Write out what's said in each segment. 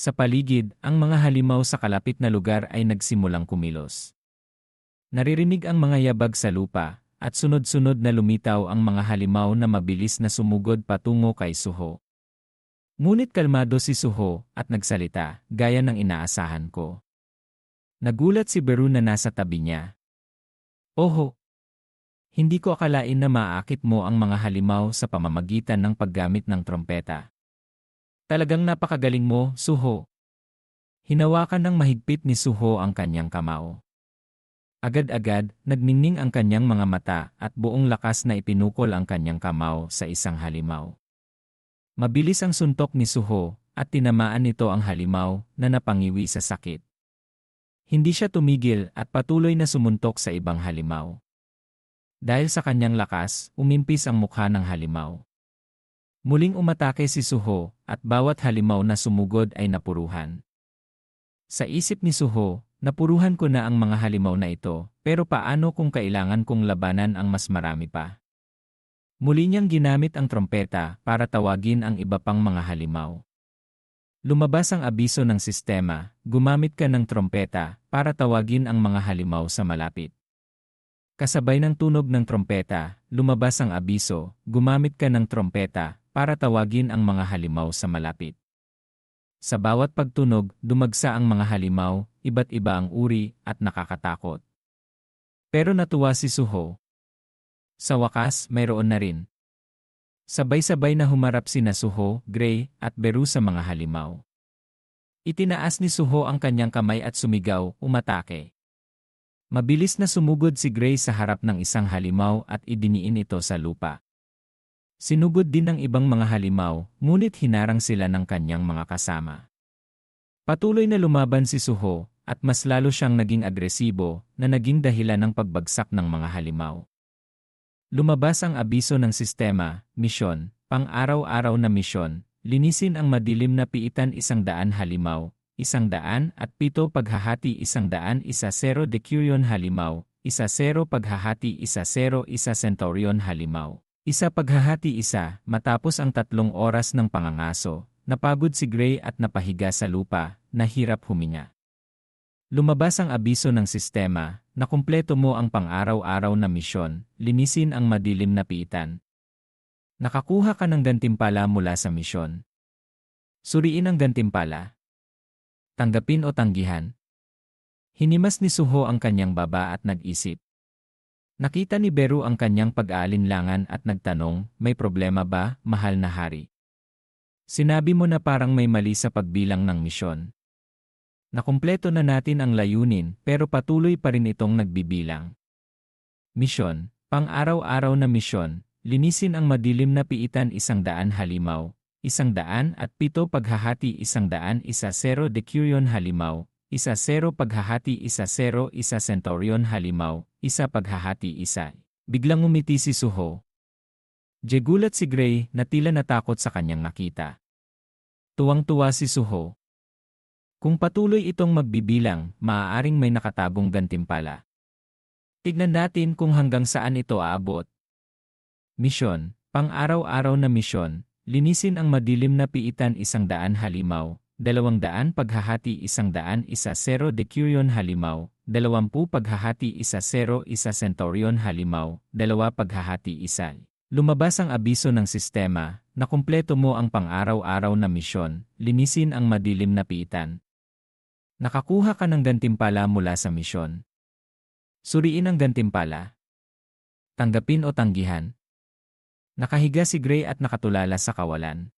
Sa paligid, ang mga halimaw sa kalapit na lugar ay nagsimulang kumilos. Naririnig ang mga yabag sa lupa, at sunod-sunod na lumitaw ang mga halimaw na mabilis na sumugod patungo kay Suho. Ngunit kalmado si Suho at nagsalita, gaya ng inaasahan ko. Nagulat si Beru na nasa tabi niya. Oho! Hindi ko akalain na maaakit mo ang mga halimaw sa pamamagitan ng paggamit ng trompeta. Talagang napakagaling mo, Suho. Hinawakan ng mahigpit ni Suho ang kanyang kamao. Agad-agad, nagningning ang kanyang mga mata at buong lakas na ipinukol ang kanyang kamao sa isang halimaw. Mabilis ang suntok ni Suho at tinamaan nito ang halimaw na napangiwi sa sakit. Hindi siya tumigil at patuloy na sumuntok sa ibang halimaw. Dahil sa kanyang lakas, umimpis ang mukha ng halimaw. Muling umatake si Suho at bawat halimaw na sumugod ay napuruhan. Sa isip ni Suho, napuruhan ko na ang mga halimaw na ito, pero paano kung kailangan kong labanan ang mas marami pa? Muli niyang ginamit ang trompeta para tawagin ang iba pang mga halimaw. Lumabas ang abiso ng sistema, gumamit ka ng trompeta para tawagin ang mga halimaw sa malapit. Kasabay ng tunog ng trompeta, lumabas ang abiso, gumamit ka ng trompeta para tawagin ang mga halimaw sa malapit. Sa bawat pagtunog, dumagsa ang mga halimaw, iba't iba ang uri at nakakatakot. Pero natuwa si Suho. Sa wakas, mayroon na rin. Sabay-sabay na humarap sina Suho, Gray, at Beru sa mga halimaw. Itinaas ni Suho ang kanyang kamay at sumigaw, umatake. Mabilis na sumugod si Gray sa harap ng isang halimaw at idiniin ito sa lupa. Sinugod din ng ibang mga halimaw, ngunit hinarang sila ng kanyang mga kasama. Patuloy na lumaban si Suho, at mas lalo siyang naging agresibo na naging dahilan ng pagbagsak ng mga halimaw. Lumabas ang abiso ng sistema, misyon, pang-araw-araw na misyon, linisin ang madilim na piitan 100 halimaw, 107 paghahati 110 decurion halimaw, 10 paghahati 10 centurion halimaw. Isa paghahati isa, matapos ang 3 oras ng pangangaso, napagod si Gray at napahiga sa lupa, nahirap huminga. Lumabas ang abiso ng sistema, na kumpleto mo ang pang-araw-araw na misyon, linisin ang madilim na piitan. Nakakuha ka ng gantimpala mula sa misyon. Suriin ang gantimpala. Tanggapin o tanggihan. Hinimas ni Suho ang kanyang baba at nag-isip. Nakita ni Beru ang kanyang pag-aalinlangan at nagtanong, may problema ba, mahal na hari? Sinabi mo na parang may mali sa pagbilang ng misyon. Nakumpleto na natin ang layunin pero patuloy pa rin itong nagbibilang. Misyon, pang-araw-araw na misyon, linisin ang madilim na piitan 100 halimaw, 107 paghahati 110 decurion halimaw, 10 paghahati 10 centurion halimaw, 1 paghahati 1. Biglang umiti si Suho. Gulat si Gray na tila natakot sa kanyang nakita. Tuwang-tuwa si Suho. Kung patuloy itong magbibilang, maaaring may nakatagong gantimpala. Tignan natin kung hanggang saan ito aabot. Misyon, pang-araw-araw na misyon, linisin ang madilim na piitan 100 halimaw, 200 paghahati 110 decurion halimaw, 20 paghahati 10 centurion halimaw, 2 paghahati 1. Lumabas ang abiso ng sistema, na kumpleto mo ang pang-araw-araw na misyon, linisin ang madilim na piitan. Nakakuha ka ng gantimpala mula sa misyon. Suriin ang gantimpala. Tanggapin o tanggihan. Nakahiga si Gray at nakatulala sa kawalan.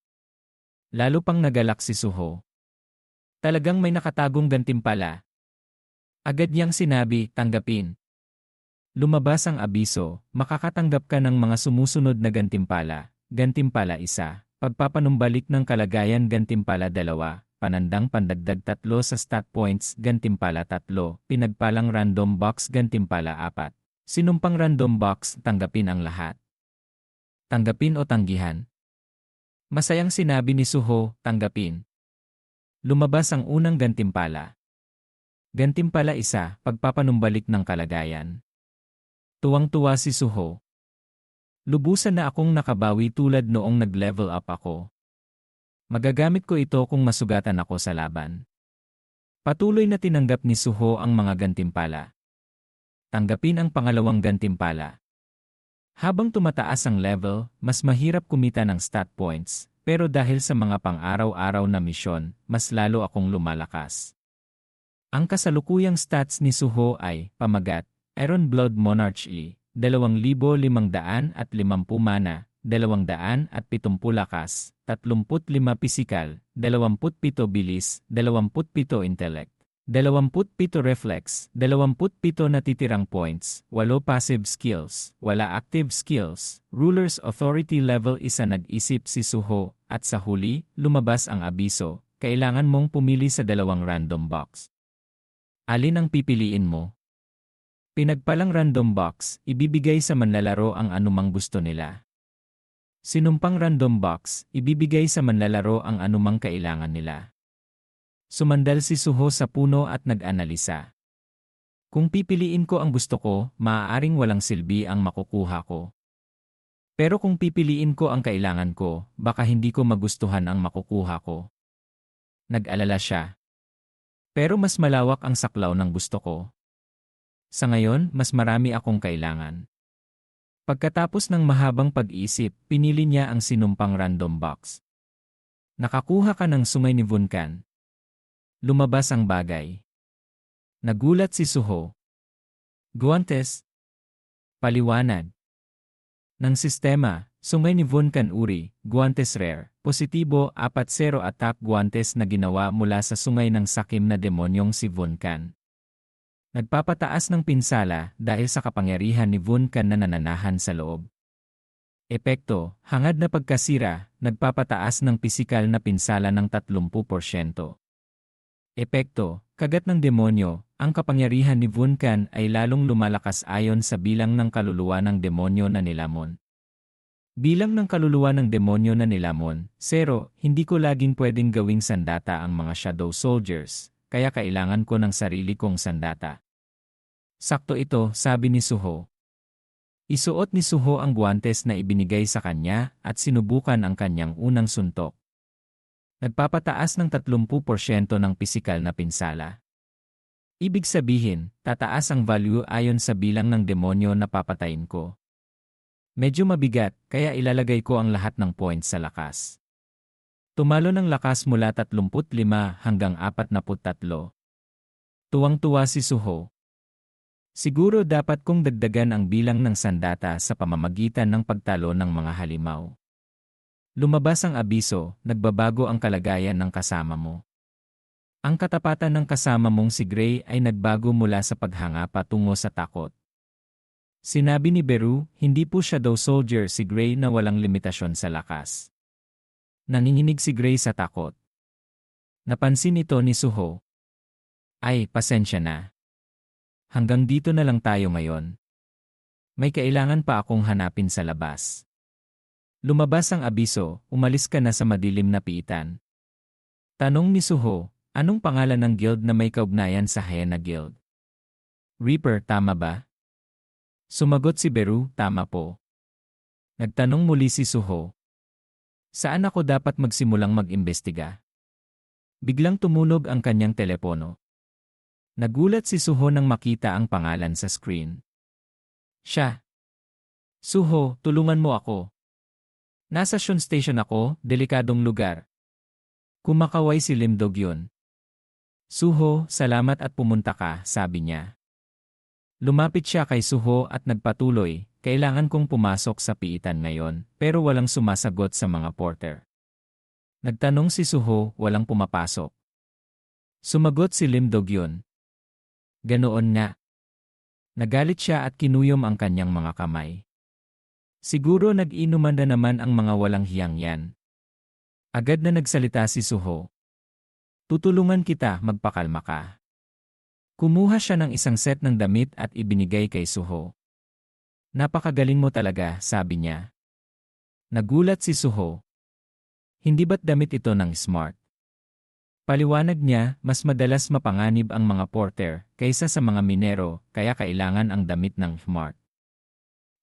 Lalo pang nagalak si Suho. Talagang may nakatagong gantimpala. Agad niyang sinabi, tanggapin. Lumabas ang abiso, makakatanggap ka ng mga sumusunod na gantimpala. Gantimpala 1, pagpapanumbalik ng kalagayan gantimpala 2, panandang pandagdag 3 sa stat points gantimpala 3, pinagpalang random box gantimpala 4. Sinumpang random box, tanggapin ang lahat. Tanggapin o tanggihan. Masayang sinabi ni Suho, tanggapin. Lumabas ang unang gantimpala. Gantimpala 1, pagpapanumbalik ng kalagayan. Tuwang-tuwa si Suho. Lubusan na akong nakabawi tulad noong nag-level up ako. Magagamit ko ito kung masugatan ako sa laban. Patuloy na tinanggap ni Suho ang mga gantimpala. Tanggapin ang pangalawang gantimpala. Habang tumataas ang level, mas mahirap kumita ng stat points, pero dahil sa mga pang-araw-araw na misyon, mas lalo akong lumalakas. Ang kasalukuyang stats ni Suho ay, pamagat, Iron Blood Monarchy, 2,550 mana, 270 lakas, 35 pisikal, 27 bilis, 27 intellect, 27 reflex, 27 natitirang points, 8 passive skills, wala active skills, ruler's authority level 1. Nag-isip si Suho, at sa huli, lumabas ang abiso, kailangan mong pumili sa 2 random box. Alin ang pipiliin mo? Pinagpalang random box, ibibigay sa manlalaro ang anumang gusto nila. Sinumpang random box, ibibigay sa manlalaro ang anumang kailangan nila. Sumandal si Suho sa puno at nag-analisa. Kung pipiliin ko ang gusto ko, maaaring walang silbi ang makukuha ko. Pero kung pipiliin ko ang kailangan ko, baka hindi ko magustuhan ang makukuha ko. Nag-alala siya. Pero mas malawak ang saklaw ng gusto ko. Sa ngayon, mas marami akong kailangan. Pagkatapos ng mahabang pag-iisip, pinili niya ang sinumpang random box. Nakakuha ka ng sungay ni Vunkan. Lumabas ang bagay. Nagulat si Suho. Guantes. Paliwanag. Ng sistema, sungay ni Vunkan uri, guantes rare, positibo 40 attack guantes na ginawa mula sa sungay ng sakim na demonyong si Vunkan. Nagpapataas ng pinsala dahil sa kapangyarihan ni Vunkan na nananahan sa loob. Epekto, hangad na pagkasira, nagpapataas ng pisikal na pinsala ng 30%. Epekto, kagat ng demonyo, ang kapangyarihan ni Vunkan ay lalong lumalakas ayon sa bilang ng kaluluwa ng demonyo na nilamon. Bilang ng kaluluwa ng demonyo na nilamon, 0, hindi ko laging pwedeng gawing sandata ang mga shadow soldiers, kaya kailangan ko ng sarili kong sandata. Sakto ito, sabi ni Suho. Isuot ni Suho ang guantes na ibinigay sa kanya at sinubukan ang kanyang unang suntok. Nagpapataas ng 30% ng pisikal na pinsala. Ibig sabihin, tataas ang value ayon sa bilang ng demonyo na papatayin ko. Medyo mabigat, kaya ilalagay ko ang lahat ng points sa lakas. Tumalo ng lakas mula 35 hanggang 43. Tuwang-tuwa si Suho. Siguro dapat kong dagdagan ang bilang ng sandata sa pamamagitan ng pagtalo ng mga halimaw. Lumabas ang abiso, nagbabago ang kalagayan ng kasama mo. Ang katapatan ng kasama mong si Gray ay nagbago mula sa paghanga patungo sa takot. Sinabi ni Beru, hindi po shadow soldier si Gray na walang limitasyon sa lakas. Nanginginig si Gray sa takot. Napansin ito ni Suho. Ay, pasensya na. Hanggang dito na lang tayo ngayon. May kailangan pa akong hanapin sa labas. Lumabas ang abiso, umalis ka na sa madilim na piitan. Tanong ni Suho, anong pangalan ng guild na may kaugnayan sa Hyena Guild? Reaper, tama ba? Sumagot si Beru, tama po. Nagtanong muli si Suho. Saan ako dapat magsimulang mag-imbestiga? Biglang tumunog ang kanyang telepono. Nagulat si Suho nang makita ang pangalan sa screen. Siya. Suho, tulungan mo ako. Nasa Shun Station ako, delikadong lugar. Kumakaway si Lim Dog-yun. Suho, salamat at pumunta ka, sabi niya. Lumapit siya kay Suho at nagpatuloy, kailangan kong pumasok sa piitan ngayon, pero walang sumasagot sa mga porter. Nagtanong si Suho, walang pumapasok. Sumagot si Lim Dog-yun. Ganoon nga. Nagalit siya at kinuyom ang kanyang mga kamay. Siguro nag-inuman na naman ang mga walang hiyang yan. Agad na nagsalita si Suho. Tutulungan kita, magpakalma ka. Kumuha siya ng isang set ng damit at ibinigay kay Suho. Napakagaling mo talaga, sabi niya. Nagulat si Suho. Hindi ba't damit ito ng smart? Paliwanag niya, mas madalas mapanganib ang mga porter kaysa sa mga minero, kaya kailangan ang damit ng smart.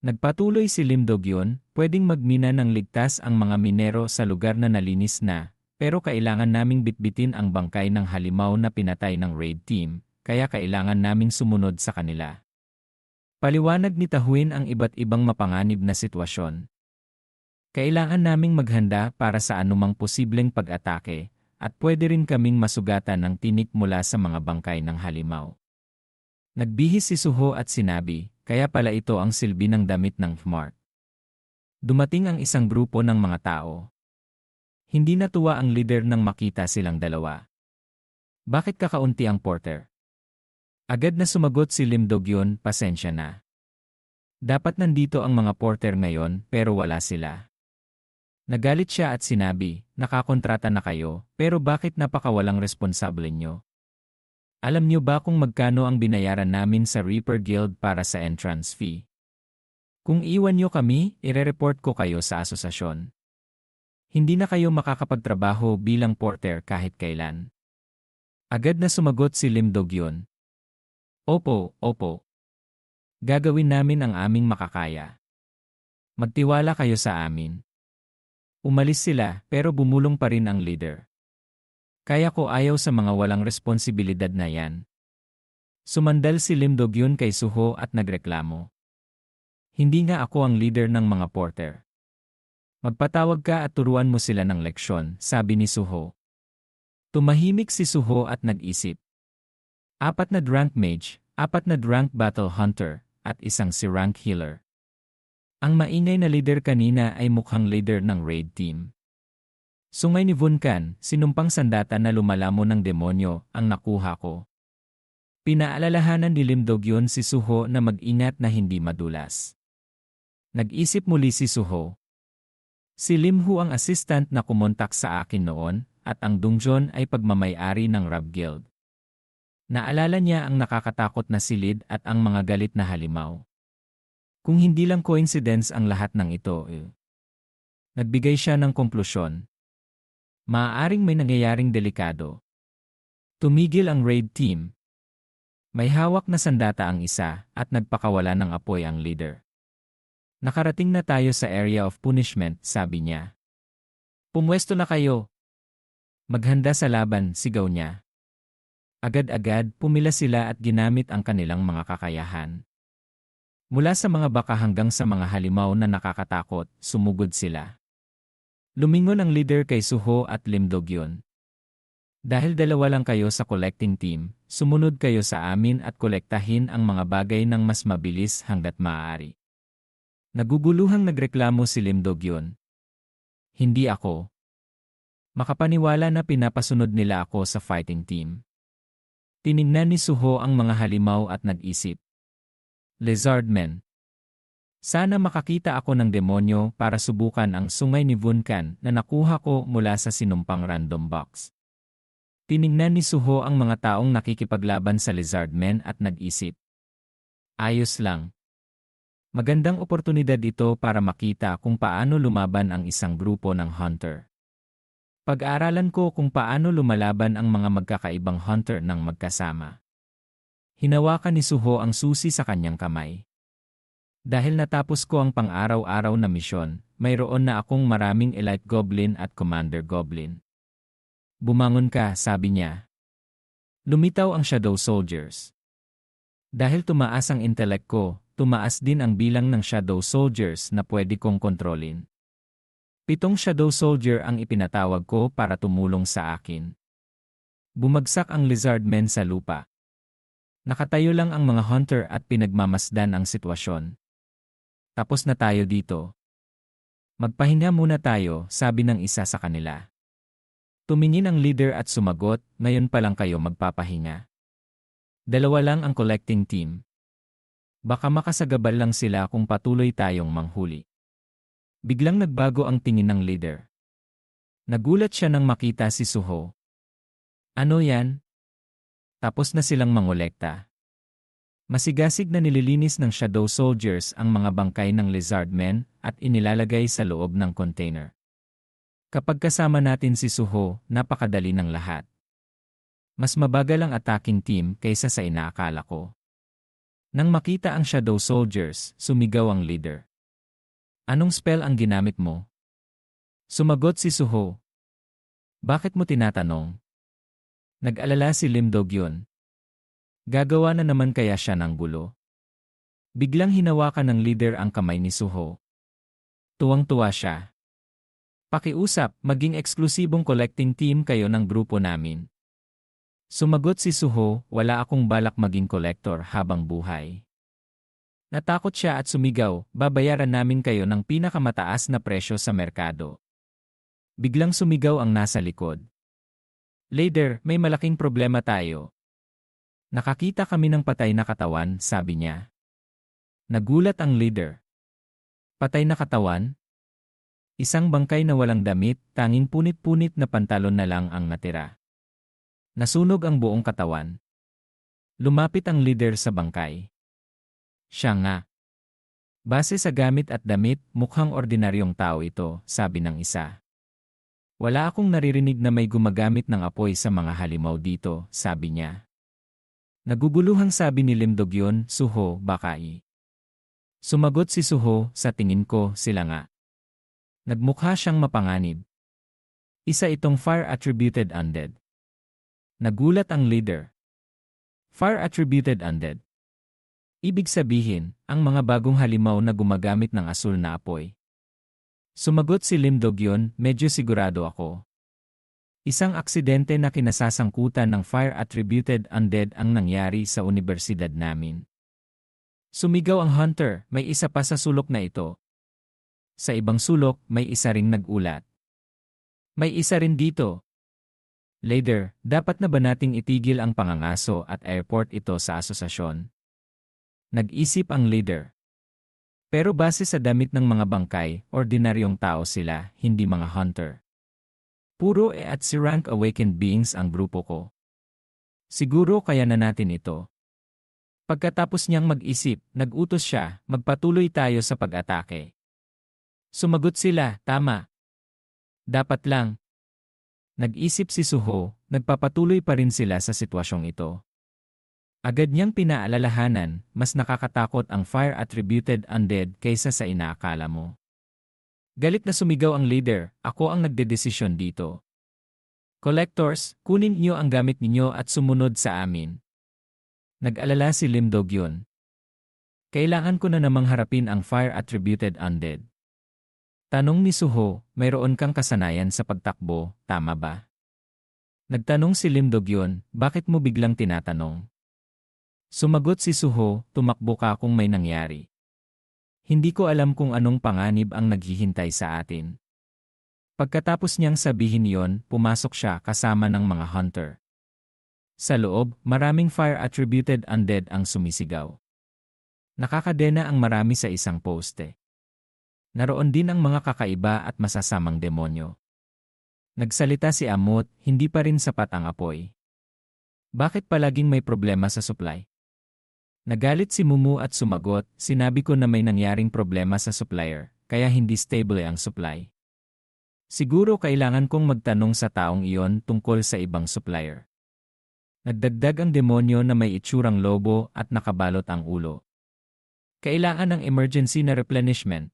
Nagpatuloy si Lim Dog-yun, pwedeng magmina ng ligtas ang mga minero sa lugar na nalinis na, Pero kailangan naming bitbitin ang bangkay ng halimaw na pinatay ng raid team, kaya kailangan naming sumunod sa kanila. Paliwanag ni Tahuin ang iba't ibang mapanganib na sitwasyon. Kailangan naming maghanda para sa anumang posibleng pag-atake, at pwede rin kaming masugatan ng tinik mula sa mga bangkay ng halimaw. Nagbihis si Suho at sinabi, kaya pala ito ang silbi ng damit ng Mark. Dumating ang isang grupo ng mga tao. Hindi natuwa ang leader nang makita silang dalawa. Bakit kakaunti ang porter? Agad na sumagot si Lim Dogyon, pasensya na. Dapat nandito ang mga porter ngayon pero wala sila. Nagalit siya at sinabi, nakakontrata na kayo, pero bakit napakawalang responsable nyo? Alam nyo ba kung magkano ang binayaran namin sa Reaper Guild para sa entrance fee? Kung iwan nyo kami, ire-report ko kayo sa asosasyon. Hindi na kayo makakapagtrabaho bilang porter kahit kailan. Agad na sumagot si Lim Dogyon. Opo, opo. Gagawin namin ang aming makakaya. Magtiwala kayo sa amin. Umalis sila pero bumulong pa rin ang leader. Kaya ko ayaw sa mga walang responsibilidad na yan. Sumandal si Lim Dogyon kay Suho at nagreklamo. Hindi nga ako ang leader ng mga porter. Magpatawag ka at turuan mo sila ng leksyon, sabi ni Suho. Tumahimik si Suho at nag-isip. 4 na rank mage, 4 na rank battle hunter, at isang si rank healer. Ang maingay na leader kanina ay mukhang leader ng raid team. Sungay ni Vunkan, sinumpang sandata na lumalamon ng demonyo, ang nakuha ko. Pinaalalahanan ni Lim Dogyon si Suho na mag-ingat na hindi madulas. Nag-isip muli si Suho. Si Lim Hu ang assistant na kumontak sa akin noon, at ang Dungjon ay pagmamay-ari ng Rab Guild. Naalala niya ang nakakatakot na silid at ang mga galit na halimaw. Kung hindi lang coincidence ang lahat ng ito, Nagbigay siya ng konklusyon. Maaaring may nangyayaring delikado. Tumigil ang raid team. May hawak na sandata ang isa at nagpakawala ng apoy ang leader. Nakarating na tayo sa area of punishment, sabi niya. Pumwesto na kayo. Maghanda sa laban, sigaw niya. Agad-agad, pumila sila at ginamit ang kanilang mga kakayahan. Mula sa mga baka hanggang sa mga halimaw na nakakatakot, sumugod sila. Lumingon ang leader kay Suho at Lim Dogyon. Dahil dalawa lang kayo sa collecting team, sumunod kayo sa amin at kolektahin ang mga bagay ng mas mabilis hanggat maaari. Naguguluhang nagreklamo si Lim Dogyon. Hindi ako. Makapaniwala na pinapasunod nila ako sa fighting team. Tiningnan ni Suho ang mga halimaw at nag-isip. Lizardmen. Sana makakita ako ng demonyo para subukan ang sungay ni Vunkan na nakuha ko mula sa sinumpang random box. Tiningnan ni Suho ang mga taong nakikipaglaban sa Lizardmen at nag-isip. Ayos lang. Magandang oportunidad ito para makita kung paano lumaban ang isang grupo ng hunter. Pag-aaralan ko kung paano lumalaban ang mga magkakaibang hunter ng magkasama. Hinawakan ni Suho ang susi sa kanyang kamay. Dahil natapos ko ang pang-araw-araw na misyon, mayroon na akong maraming Elite Goblin at Commander Goblin. Bumangon ka, sabi niya. Lumitaw ang Shadow Soldiers. Dahil tumaas ang intellect ko, tumaas din ang bilang ng Shadow Soldiers na pwede kong kontrolin. 7 Shadow Soldier ang ipinatawag ko para tumulong sa akin. Bumagsak ang Lizardmen sa lupa. Nakatayo lang ang mga hunter at pinagmamasdan ang sitwasyon. Tapos na tayo dito. Magpahinga muna tayo, sabi ng isa sa kanila. Tumingin ang leader at sumagot, ngayon pa lang kayo magpapahinga. 2 lang ang collecting team. Baka makasagabal lang sila kung patuloy tayong manghuli. Biglang nagbago ang tingin ng leader. Nagulat siya nang makita si Suho. Ano yan? Tapos na silang mangolekta. Masigasig na nililinis ng Shadow Soldiers ang mga bangkay ng Lizardmen at inilalagay sa loob ng container. Kapag kasama natin si Suho, napakadali ng lahat. Mas mabagal ang attacking team kaysa sa inaakala ko. Nang makita ang Shadow Soldiers, sumigaw ang leader. Anong spell ang ginamit mo? Sumagot si Suho. Bakit mo tinatanong? Nag-alala si Lim Do-gyun. Gagawa na naman kaya siya ng gulo? Biglang hinawakan ng leader ang kamay ni Suho. Tuwang-tuwa siya. Pakiusap, maging eksklusibong collecting team kayo ng grupo namin. Sumagot si Suho, wala akong balak maging collector habang buhay. Natakot siya at sumigaw, babayaran namin kayo ng pinakamataas na presyo sa merkado. Biglang sumigaw ang nasa likod. Leader, may malaking problema tayo. Nakakita kami ng patay na katawan, sabi niya. Nagulat ang leader. Patay na katawan? Isang bangkay na walang damit, tanging punit-punit na pantalon na lang ang natira. Nasunog ang buong katawan. Lumapit ang leader sa bangkay. Siya nga. Base sa gamit at damit, mukhang ordinaryong tao ito, sabi ng isa. Wala akong naririnig na may gumagamit ng apoy sa mga halimaw dito, sabi niya. Naguguluhang sabi ni Lim Do-gyun, Suho, bakai. Sumagot si Suho, sa tingin ko, sila nga. Nagmukha siyang mapanganib. Isa itong fire-attributed undead. Nagulat ang leader. Fire-attributed undead. Ibig sabihin, ang mga bagong halimaw na gumagamit ng asul na apoy. Sumagot si Lim Do-gyun, medyo sigurado ako. Isang aksidente na kinasasangkutan ng fire-attributed undead ang nangyari sa universidad namin. Sumigaw ang hunter, may isa pa sa sulok na ito. Sa ibang sulok, may isa ring nag-ulat. May isa rin dito. Leader, dapat na ba nating itigil ang pangangaso at airport ito sa asosasyon? Nag-isip ang leader. Pero base sa damit ng mga bangkay, ordinaryong tao sila, hindi mga hunter. Puro at si rank awakened beings ang grupo ko. Siguro kaya na natin ito. Pagkatapos niyang mag-isip, nag-utos siya, magpatuloy tayo sa pag-atake. Sumagot sila, tama. Dapat lang. Nag-isip si Suho, nagpapatuloy pa rin sila sa sitwasyong ito. Agad niyang pinaalalahanan, mas nakakatakot ang fire-attributed undead kaysa sa inaakala mo. Galit na sumigaw ang leader, ako ang nagdedesisyon dito. Collectors, kunin niyo ang gamit ninyo at sumunod sa amin. Nag-alala si Lim Do-gyun. Kailangan ko na namang harapin ang fire-attributed undead. Tanong ni Suho, mayroon kang kasanayan sa pagtakbo, tama ba? Nagtanong si Lim Do-gyun, bakit mo biglang tinatanong? Sumagot si Suho, tumakbo ka kung may nangyari. Hindi ko alam kung anong panganib ang naghihintay sa atin. Pagkatapos niyang sabihin yon, pumasok siya kasama ng mga hunter. Sa loob, maraming fire-attributed undead ang sumisigaw. Nakakadena ang marami sa isang poste. Naroon din ang mga kakaiba at masasamang demonyo. Nagsalita si Amot, hindi pa rin sapat ang apoy. Bakit palaging may problema sa supply? Nagalit si Mumu at sumagot, sinabi ko na may nangyaring problema sa supplier, kaya hindi stable ang supply. Siguro kailangan kong magtanong sa taong iyon tungkol sa ibang supplier. Nagdagdag ang demonyo na may itsurang lobo at nakabalot ang ulo. Kailangan ng emergency na replenishment.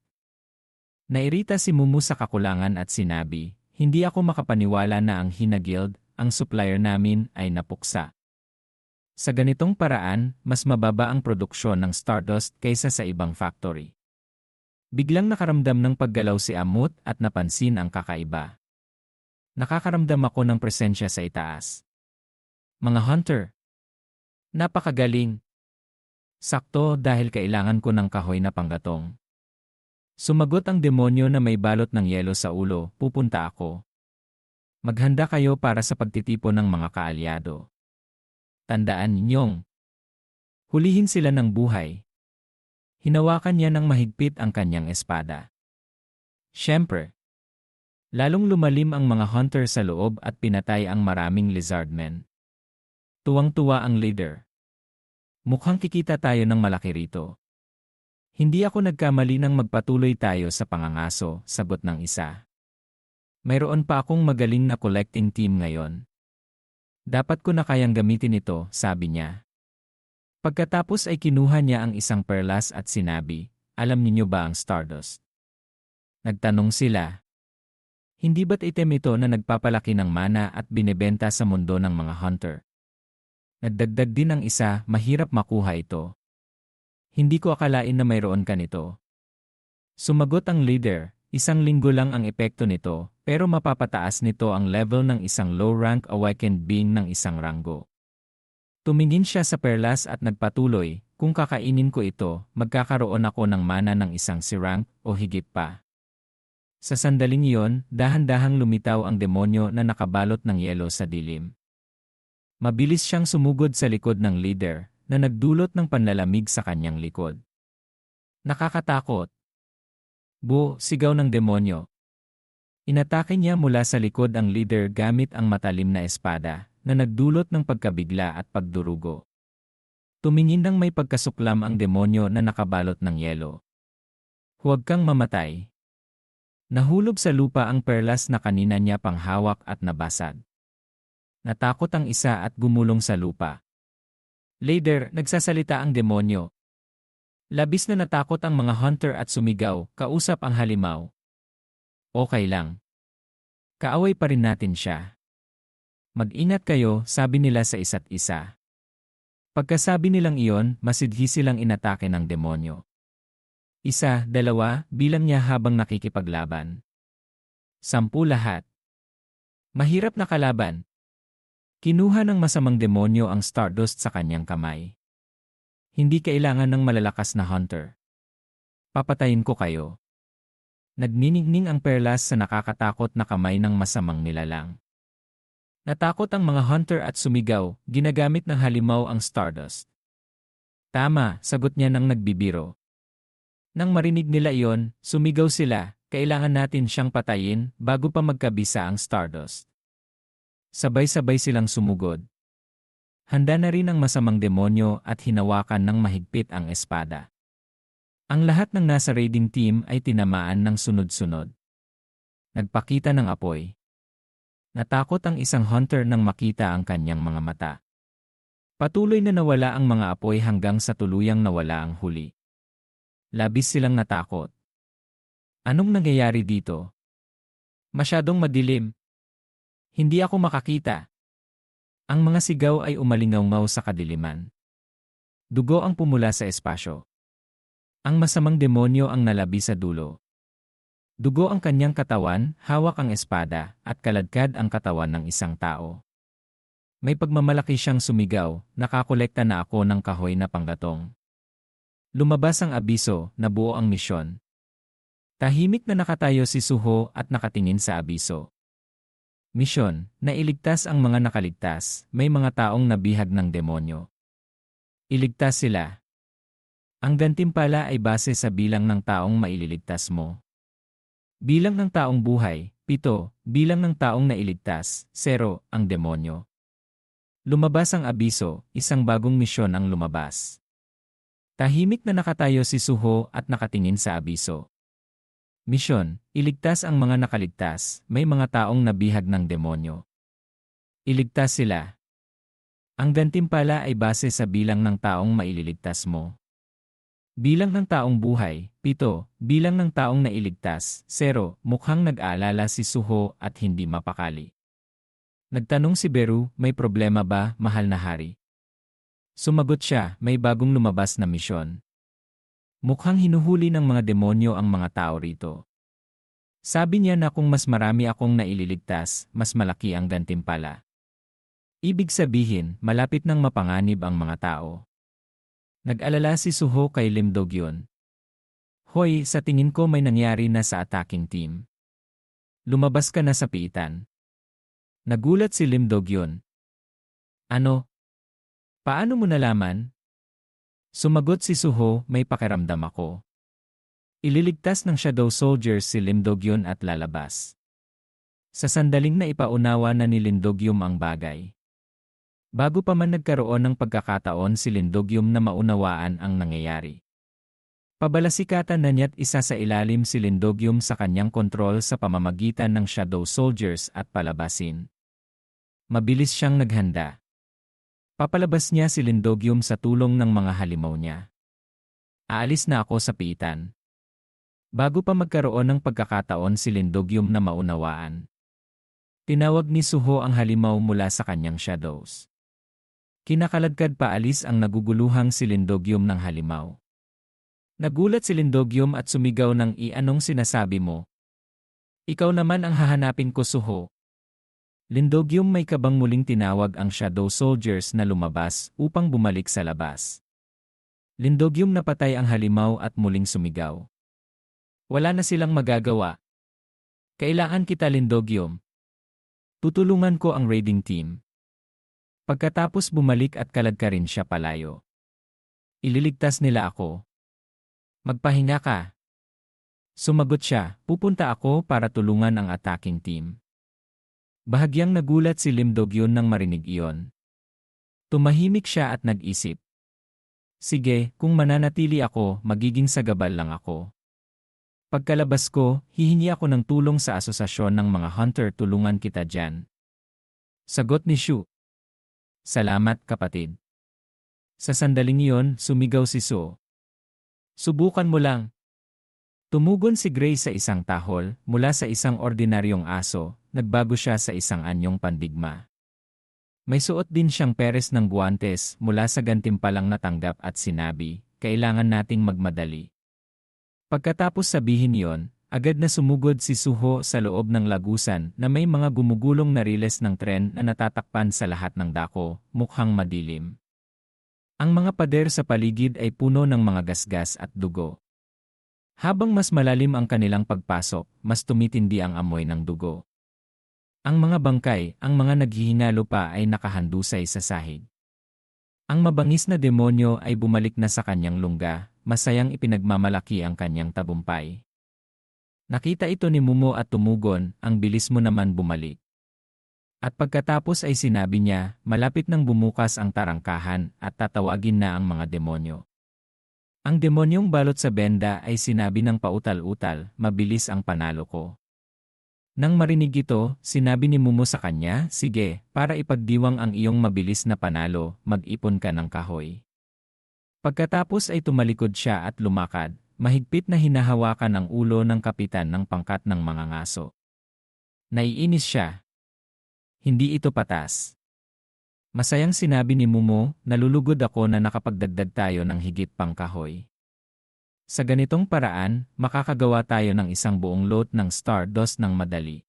Nairita si Mumu sa kakulangan at sinabi, hindi ako makapaniwala na ang Hina Guild, ang supplier namin, ay napuksa. Sa ganitong paraan, mas mababa ang produksyon ng Stardust kaysa sa ibang factory. Biglang nakaramdam ng paggalaw si Amut at napansin ang kakaiba. Nakakaramdam ako ng presensya sa itaas. Mga hunter. Napakagaling. Sakto dahil kailangan ko ng kahoy na panggatong. Sumagot ang demonyo na may balot ng yelo sa ulo, pupunta ako. Maghanda kayo para sa pagtitipon ng mga kaalyado. Tandaan ninyong, hulihin sila ng buhay. Hinawakan niya ng mahigpit ang kanyang espada. Siyempre, lalong lumalim ang mga hunter sa loob at pinatay ang maraming lizardmen. Tuwang-tuwa ang leader. Mukhang kikita tayo ng malaki rito. Hindi ako nagkamali nang magpatuloy tayo sa pangangaso, sagot ng isa. Mayroon pa akong magaling na collecting team ngayon. Dapat ko na kayang gamitin ito, sabi niya. Pagkatapos ay kinuha niya ang isang perlas at sinabi, alam ninyo ba ang Stardust? Nagtanong sila. Hindi ba't item ito na nagpapalaki ng mana at binebenta sa mundo ng mga hunter? Nagdagdag din ang isa, mahirap makuha ito. Hindi ko akalain na mayroon ka nito. Sumagot ang leader, 1 linggo lang ang epekto nito, pero mapapataas nito ang level ng isang low-rank awakened being ng isang ranggo. Tumingin siya sa perlas at nagpatuloy, kung kakainin ko ito, magkakaroon ako ng mana ng isang C-rank o higit pa. Sa sandaling iyon, dahan-dahang lumitaw ang demonyo na nakabalot ng yelo sa dilim. Mabilis siyang sumugod sa likod ng leader, na nagdulot ng panlalamig sa kanyang likod. Nakakatakot. Sigaw ng demonyo. Inatake niya mula sa likod ang leader gamit ang matalim na espada, na nagdulot ng pagkabigla at pagdurugo. Tumingin nang may pagkasuklam ang demonyo na nakabalot ng yelo. Huwag kang mamatay. Nahulog sa lupa ang perlas na kanina niya pang hawak at nabasag. Natakot ang isa at gumulong sa lupa. Later, nagsasalita ang demonyo. Labis na natakot ang mga hunter at sumigaw, kausap ang halimaw. Okay lang. Kaaway pa rin natin siya. Mag-ingat kayo, sabi nila sa isa't isa. Pagkasabi nilang iyon, masidhi silang inatake ng demonyo. 1, 2, bilang niya habang nakikipaglaban. 10 lahat. Mahirap na kalaban. Kinuha ng masamang demonyo ang Stardust sa kanyang kamay. Hindi kailangan ng malalakas na hunter. Papatayin ko kayo. Nagniningning ang perlas sa nakakatakot na kamay ng masamang nilalang. Natakot ang mga hunter at sumigaw, ginagamit ng halimaw ang Stardust. Tama, sagot niya nang nagbibiro. Nang marinig nila iyon, sumigaw sila, kailangan natin siyang patayin bago pa magkabisa ang Stardust. Sabay-sabay silang sumugod. Handa na rin ang masamang demonyo at hinawakan ng mahigpit ang espada. Ang lahat ng nasa raiding team ay tinamaan ng sunod-sunod. Nagpakita ng apoy. Natakot ang isang hunter nang makita ang kanyang mga mata. Patuloy na nawala ang mga apoy hanggang sa tuluyang nawala ang huli. Labis silang natakot. Anong nangyayari dito? Masyadong madilim. Hindi ako makakita. Ang mga sigaw ay umalingaw-ngaw sa kadiliman. Dugo ang pumula sa espasyo. Ang masamang demonyo ang nalabi sa dulo. Dugo ang kanyang katawan, hawak ang espada, at kaladkad ang katawan ng isang tao. May pagmamalaki siyang sumigaw, nakakolekta na ako ng kahoy na panggatong. Lumabas ang abiso, nabuo ang misyon. Tahimik na nakatayo si Suho at nakatingin sa abiso. Misyon, nailigtas ang mga nakaligtas, may mga taong nabihag ng demonyo. Iligtas sila. Ang gantimpala ay base sa bilang ng taong maililigtas mo. Bilang ng taong buhay, 7, bilang ng taong nailigtas, 0, ang demonyo. Lumabas ang abiso, isang bagong misyon ang lumabas. Tahimik na nakatayo si Suho at nakatingin sa abiso. Misyon, iligtas ang mga nakaligtas, may mga taong nabihag ng demonyo. Iligtas sila. Ang gantimpala ay base sa bilang ng taong maililigtas mo. Bilang ng taong buhay, 7, bilang ng taong nailigtas, 0, mukhang nag-aalala si Suho at hindi mapakali. Nagtanong si Beru, may problema ba, mahal na hari? Sumagot siya, may bagong lumabas na misyon. Mukhang hinuhuli ng mga demonyo ang mga tao rito. Sabi niya na kung mas marami akong naililigtas, mas malaki ang gantimpala. Ibig sabihin, malapit nang mapanganib ang mga tao. Nag-alala si Suho kay Lim Do-gyun. Hoy, sa tingin ko may nangyari na sa attacking team. Lumabas ka na sa piitan. Nagulat si Lim Do-gyun. Ano? Paano mo nalaman? Sumagot si Suho, may pakiramdam ako. Ililigtas ng Shadow Soldiers si Lim Do-gyun at lalabas. Sa sandaling na ipaunawa na ni Lim Do-gyun ang bagay. Bago pa man nagkaroon ng pagkakataon si Lim Do-gyun na maunawaan ang nangyayari. Pabalasikatan na niya't isa sa ilalim si Lim Do-gyun sa kanyang kontrol sa pamamagitan ng Shadow Soldiers at palabasin. Mabilis siyang naghanda. Papalabas niya si Lim Do-gyun sa tulong ng mga halimaw niya. Aalis na ako sa piitan. Bago pa magkaroon ng pagkakataon si Lindogyum na maunawaan, tinawag ni Suho ang halimaw mula sa kanyang shadows. Kinakaladkad paalis ang naguguluhang si Lindogyum ng halimaw. Nagulat si Lindogyum at sumigaw ng anong sinasabi mo? Ikaw naman ang hahanapin ko, Suho. Lindogyum may kabang muling tinawag ang shadow soldiers na lumabas upang bumalik sa labas. Lindogyum napatay ang halimaw at muling sumigaw. Wala na silang magagawa. Kailangan kita, Lindogyum. Tutulungan ko ang raiding team. Pagkatapos bumalik at kaladkarin siya palayo. Ililigtas nila ako. Magpahinga ka. Sumagot siya, pupunta ako para tulungan ang attacking team. Bahagyang nagulat si Lindogyum nang marinig iyon. Tumahimik siya at nag-isip. Sige, kung mananatili ako, magiging sagabal lang ako. Pagkalabas ko, hihingi ako ng tulong sa asosasyon ng mga hunter, tulungan kita dyan. Sagot ni Shu. Salamat, kapatid. Sa sandaling iyon, sumigaw si Su. Subukan mo lang. Tumugon si Gray sa isang tahol, mula sa isang ordinaryong aso, nagbago siya sa isang anyong pandigma. May suot din siyang peres ng guwantes mula sa gantimpalang natanggap at sinabi, kailangan nating magmadali. Pagkatapos sabihin iyon, agad na sumugod si Suho sa loob ng lagusan na may mga gumugulong na riles ng tren na natatakpan sa lahat ng dako, mukhang madilim. Ang mga pader sa paligid ay puno ng mga gasgas at dugo. Habang mas malalim ang kanilang pagpasok, mas tumitindi ang amoy ng dugo. Ang mga bangkay, ang mga naghihinalo pa ay nakahandusay sa sahig. Ang mabangis na demonyo ay bumalik na sa kanyang lungga, masayang ipinagmamalaki ang kanyang tabumpay. Nakita ito ni Momo at tumugon, ang bilis mo naman bumalik. At pagkatapos ay sinabi niya, malapit nang bumukas ang tarangkahan at tatawagin na ang mga demonyo. Ang demonyong balot sa benda ay sinabi ng pautal-utal, mabilis ang panalo ko. Nang marinig ito, sinabi ni Momo sa kanya, sige, para ipagdiwang ang iyong mabilis na panalo, mag-ipon ka ng kahoy. Pagkatapos ay tumalikod siya at lumakad, mahigpit na hinahawakan ang ulo ng kapitan ng pangkat ng mga ngaso. Naiinis siya. Hindi ito patas. Masayang sinabi ni Momo, nalulugod ako na nakapagdagdag tayo ng higit pang kahoy. Sa ganitong paraan, makakagawa tayo ng isang buong lot ng stardust ng madali.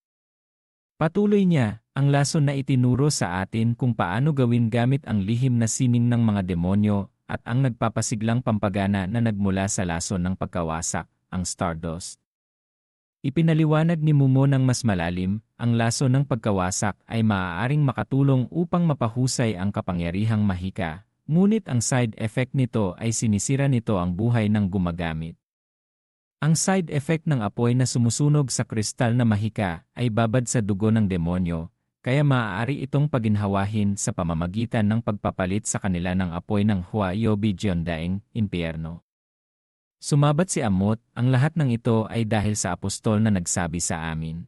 Patuloy niya, ang lason na itinuro sa atin kung paano gawin gamit ang lihim na sining ng mga demonyo at ang nagpapasiglang pampagana na nagmula sa lason ng pagkawasak, ang stardust. Ipinaliwanag ni Momo ng mas malalim, ang laso ng pagkawasak ay maaaring makatulong upang mapahusay ang kapangyarihang mahika, ngunit ang side effect nito ay sinisira nito ang buhay ng gumagamit. Ang side effect ng apoy na sumusunog sa kristal na mahika ay babad sa dugo ng demonyo, kaya maaari itong paginhawahin sa pamamagitan ng pagpapalit sa kanila ng apoy ng Huayobi Jiondaeng, impyerno. Sumabat si Amot, ang lahat ng ito ay dahil sa apostol na nagsabi sa amin.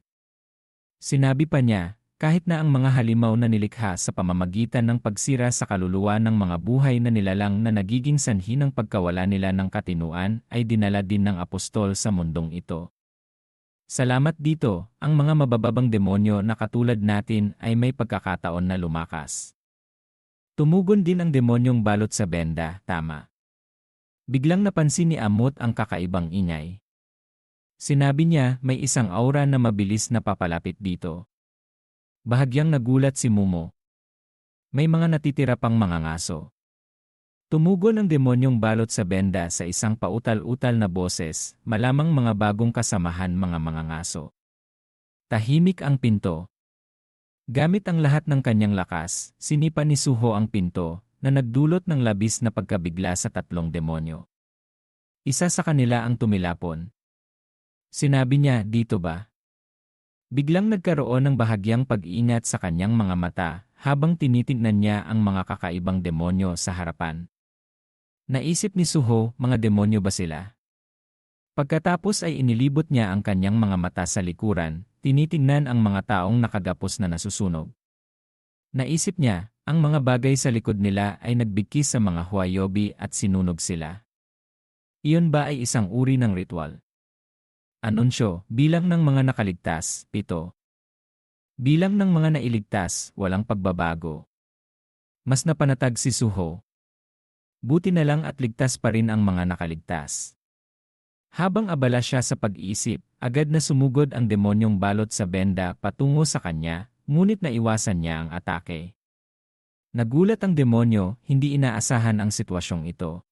Sinabi pa niya, kahit na ang mga halimaw na nilikha sa pamamagitan ng pagsira sa kaluluwa ng mga buhay na nilalang na nagiging sanhi ng pagkawala nila ng katinuan ay dinala din ng apostol sa mundong ito. Salamat dito, ang mga mabababang demonyo na katulad natin ay may pagkakataon na lumakas. Tumugon din ang demonyong balot sa benda, tama. Biglang napansin ni Amot ang kakaibang ingay. Sinabi niya, may isang aura na mabilis na papalapit dito. Bahagyang nagulat si Momo. May mga natitira pang mga ngaso. Tumugon ang demonyong balot sa benda sa isang pautal-utal na boses, malamang mga bagong kasamahan mga ngaso. Tahimik ang pinto. Gamit ang lahat ng kanyang lakas, sinipa ni Suho ang pinto, na nagdulot ng labis na pagkabigla sa tatlong demonyo. Isa sa kanila ang tumilapon. Sinabi niya, dito ba? Biglang nagkaroon ng bahagyang pag-iingat sa kanyang mga mata habang tinitingnan niya ang mga kakaibang demonyo sa harapan. Naisip ni Suho, mga demonyo ba sila? Pagkatapos ay inilibot niya ang kanyang mga mata sa likuran, tinitingnan ang mga taong nakagapos na nasusunog. Naisip niya, ang mga bagay sa likod nila ay nagbigkis sa mga Huayobi at sinunog sila. Iyon ba ay isang uri ng ritual? Anunsyo, bilang ng mga nakaligtas, 7. Bilang ng mga nailigtas, walang pagbabago. Mas napanatag si Suho. Buti na lang at ligtas pa rin ang mga nakaligtas. Habang abala siya sa pag-iisip, agad na sumugod ang demonyong balot sa benda patungo sa kanya, ngunit naiwasan niya ang atake. Nagulat ang demonyo, hindi inaasahan ang sitwasyong ito.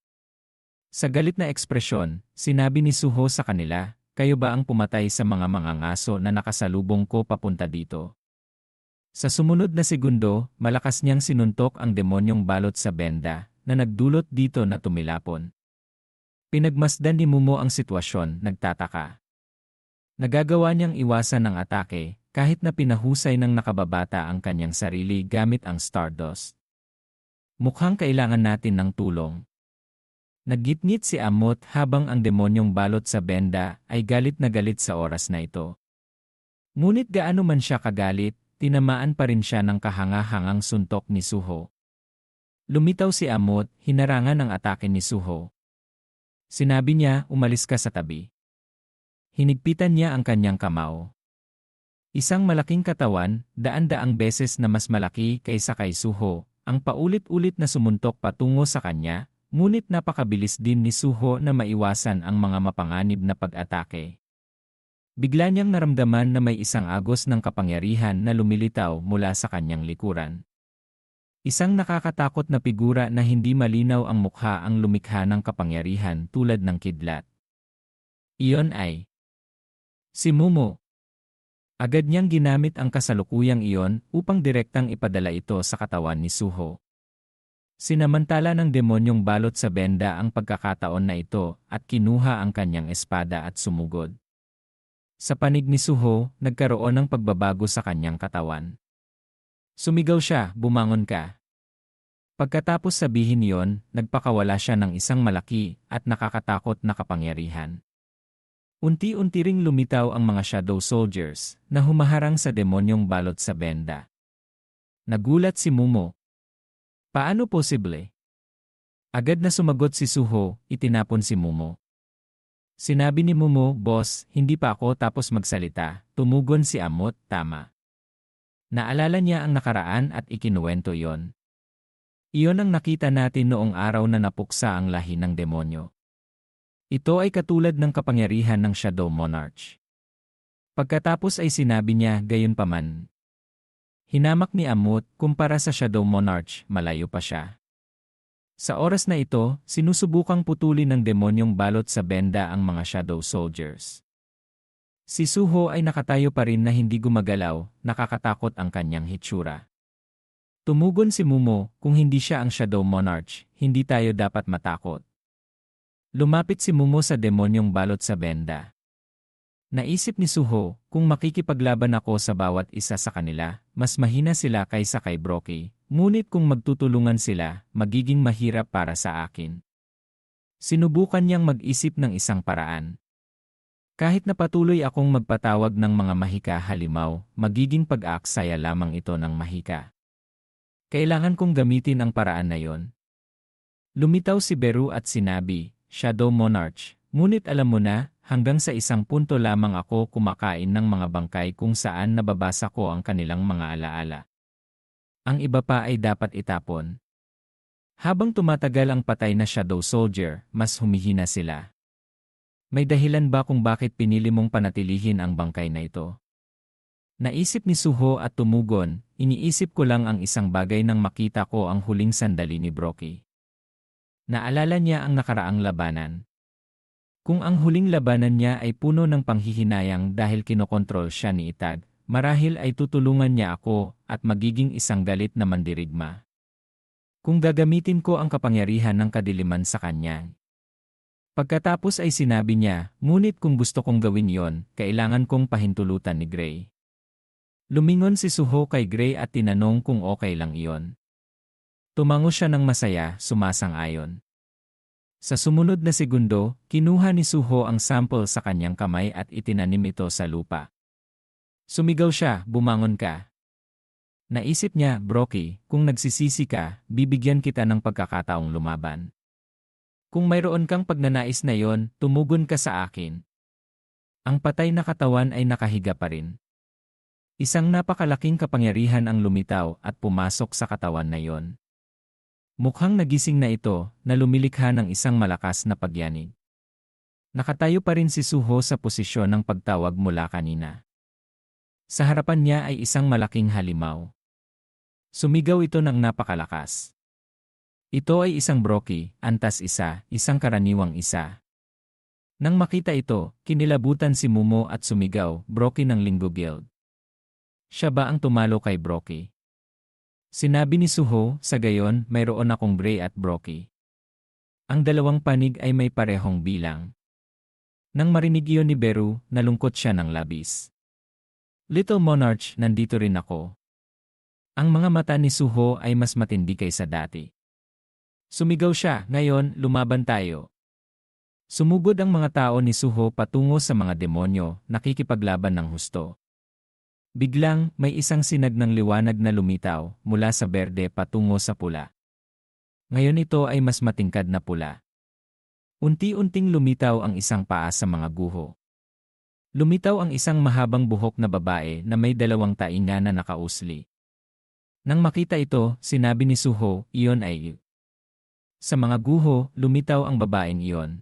Sa galit na ekspresyon, sinabi ni Suho sa kanila, "Kayo ba ang pumatay sa mga mangangaso na nakasalubong ko papunta dito?" Sa sumunod na segundo, malakas niyang sinuntok ang demonyong balot sa benda, na nagdulot dito na tumilapon. Pinagmasdan ni Mumo ang sitwasyon, nagtataka. Nagagawa niyang iwasan ang atake, kahit na pinahusay ng nakababata ang kanyang sarili gamit ang Stardust. Mukhang kailangan natin ng tulong. Naggitngit si Amot habang ang demonyong balot sa benda ay galit na galit sa oras na ito. Ngunit gaano man siya kagalit, tinamaan pa rin siya ng kahanga-hangang suntok ni Suho. Lumitaw si Amot, hinarangan ang atake ni Suho. Sinabi niya, "Umalis ka sa tabi." Hinigpitan niya ang kanyang kamao. Isang malaking katawan, daan-daang beses na mas malaki kaysa kay Suho, ang paulit-ulit na sumuntok patungo sa kanya, ngunit napakabilis din ni Suho na maiwasan ang mga mapanganib na pag-atake. Bigla niyang naramdaman na may isang agos ng kapangyarihan na lumilitaw mula sa kanyang likuran. Isang nakakatakot na figura na hindi malinaw ang mukha ang lumikha ng kapangyarihan tulad ng kidlat. Iyon ay si Mumo. Agad niyang ginamit ang kasalukuyang iyon upang direktang ipadala ito sa katawan ni Suho. Sinamantala ng demonyong balot sa benda ang pagkakataon na ito at kinuha ang kanyang espada at sumugod. Sa panig ni Suho, nagkaroon ng pagbabago sa kanyang katawan. Sumigaw siya, "Bumangon ka." Pagkatapos sabihin yon, nagpakawala siya ng isang malaki at nakakatakot na kapangyarihan. Unti-unti ring lumitaw ang mga shadow soldiers na humaharang sa demonyong balot sa benda. Nagulat si Mumo. Paano posible? Agad na sumagot si Suho, itinapon si Mumo. Sinabi ni Mumo, "Boss, hindi pa ako tapos magsalita." Tumugon si Amot, "Tama." Naalala niya ang nakaraan at ikinuwento yon. Iyon ang nakita natin noong araw na napuksa ang lahi ng demonyo. Ito ay katulad ng kapangyarihan ng Shadow Monarch. Pagkatapos ay sinabi niya, "Gayunpaman." Hinamak ni Amot, kumpara sa Shadow Monarch, malayo pa siya. Sa oras na ito, sinusubukang putulin ng demonyong balot sa benda ang mga Shadow Soldiers. Si Suho ay nakatayo pa rin na hindi gumagalaw, nakakatakot ang kanyang hitsura. Tumugon si Mumo, "Kung hindi siya ang Shadow Monarch, hindi tayo dapat matakot." Lumapit si Mumo sa demonyong balot sa benda. Naisip ni Suho, kung makikipaglaban ako sa bawat isa sa kanila, mas mahina sila kaysa kay Broky, ngunit kung magtutulungan sila, magiging mahirap para sa akin. Sinubukan niyang mag-isip ng isang paraan. Kahit na patuloy akong magpatawag ng mga mahika halimaw, magiging pag-aaksaya lamang ito ng mahika. Kailangan kong gamitin ang paraan na yon. Lumitaw si Beru at sinabi, "Shadow Monarch, ngunit alam mo na, hanggang sa isang punto lamang ako kumakain ng mga bangkay kung saan nababasa ko ang kanilang mga alaala. Ang iba pa ay dapat itapon." Habang tumatagal ang patay na Shadow Soldier, mas humihina sila. May dahilan ba kung bakit pinili mong panatilihin ang bangkay na ito? Naisip ni Suho at tumugon, "Iniisip ko lang ang isang bagay nang makita ko ang huling sandali ni Broky." Naalala niya ang nakaraang labanan. Kung ang huling labanan niya ay puno ng panghihinayang dahil kinokontrol siya ni Itag, marahil ay tutulungan niya ako at magiging isang galit na mandirigma. Kung gagamitin ko ang kapangyarihan ng kadiliman sa kanya. Pagkatapos ay sinabi niya, "Ngunit kung gusto kong gawin yon, kailangan kong pahintulutan ni Gray." Lumingon si Suho kay Gray at tinanong kung okay lang iyon. Tumango siya ng masaya, sumasang-ayon. Sa sumunod na segundo, kinuha ni Suho ang sample sa kanyang kamay at itinanim ito sa lupa. Sumigaw siya, "Bumangon ka." Naisip niya, "Broky, kung nagsisisi ka, bibigyan kita ng pagkakataong lumaban. Kung mayroon kang pagnanais na yon, tumugon ka sa akin." Ang patay na katawan ay nakahiga pa rin. Isang napakalaking kapangyarihan ang lumitaw at pumasok sa katawan na iyon. Mukhang nagising na ito na lumilikha ng isang malakas na pagyanig. Nakatayo pa rin si Suho sa posisyon ng pagtawag mula kanina. Sa harapan niya ay isang malaking halimaw. Sumigaw ito ng napakalakas. Ito ay isang broki, antas isa, isang karaniwang isa. Nang makita ito, kinilabutan si Mumo at sumigaw, broki ng Linggo Guild. Siya ba ang tumalo kay broki? Sinabi ni Suho, sa gayon, mayroon akong Bray at broki. Ang dalawang panig ay may parehong bilang. Nang marinig iyon ni Beru, nalungkot siya ng labis. Little Monarch, nandito rin ako. Ang mga mata ni Suho ay mas matindi kaysa dati. Sumigaw siya, ngayon, lumaban tayo. Sumugod ang mga tao ni Suho patungo sa mga demonyo, nakikipaglaban ng husto. Biglang, may isang sinag ng liwanag na lumitaw mula sa berde patungo sa pula. Ngayon ito ay mas matingkad na pula. Unti-unting lumitaw ang isang paa sa mga guho. Lumitaw ang isang mahabang buhok na babae na may dalawang tainga na nakausli. Nang makita ito, sinabi ni Suho, iyon ay Sa mga guho, lumitaw ang babaeng iyon.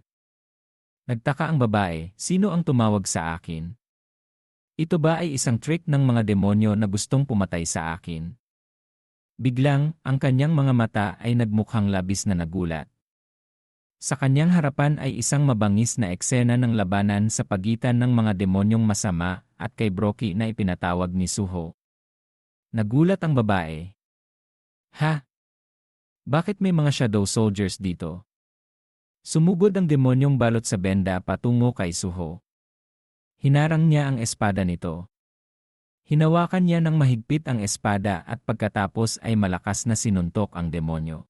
Nagtaka ang babae, sino ang tumawag sa akin? Ito ba ay isang trick ng mga demonyo na gustong pumatay sa akin? Biglang, ang kanyang mga mata ay nagmukhang labis na nagulat. Sa kanyang harapan ay isang mabangis na eksena ng labanan sa pagitan ng mga demonyong masama at kay Broki na ipinatawag ni Suho. Nagulat ang babae. Ha? Bakit may mga shadow soldiers dito? Sumugod ang demonyong balot sa benda patungo kay Suho. Hinarang niya ang espada nito. Hinawakan niya ng mahigpit ang espada at pagkatapos ay malakas na sinuntok ang demonyo.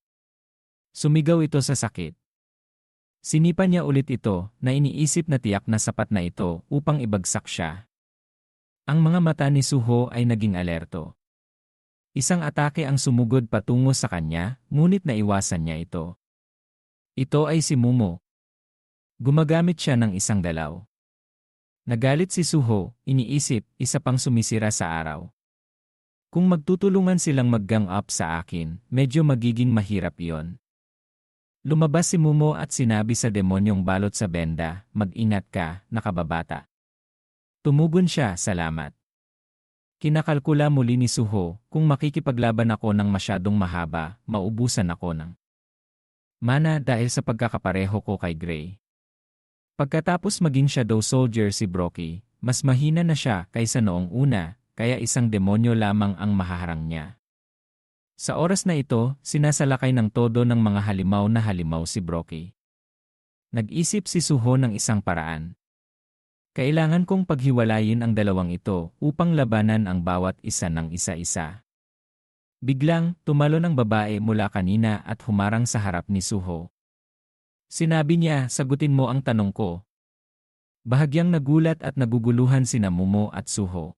Sumigaw ito sa sakit. Sinipa niya ulit ito na iniisip na tiyak na sapat na ito upang ibagsak siya. Ang mga mata ni Suho ay naging alerto. Isang atake ang sumugod patungo sa kanya, ngunit naiwasan niya ito. Ito ay si Mumo. Gumagamit siya ng isang galaw. Nagalit si Suho, iniisip, isa pang sumisira sa araw. Kung magtutulungan silang mag-gang up sa akin, medyo magiging mahirap iyon. Lumabas si Mumo at sinabi sa demonyong balot sa benda, mag-ingat ka, nakababata. Tumugon siya, salamat. Kinakalkula muli ni Suho, kung makikipaglaban ako ng masyadong mahaba, maubusan ako ng mana dahil sa pagkakapareho ko kay Gray. Pagkatapos maging shadow soldier si Broki, mas mahina na siya kaysa noong una, kaya isang demonyo lamang ang mahaharang niya. Sa oras na ito, sinasalakay ng todo ng mga halimaw na halimaw si Broki. Nag-isip si Suho ng isang paraan. Kailangan kong paghiwalayin ang dalawang ito upang labanan ang bawat isa ng isa-isa. Biglang, tumalon ang babae mula kanina at humarang sa harap ni Suho. Sinabi niya, sagutin mo ang tanong ko. Bahagyang nagulat at naguguluhan sina Mumo at Suho.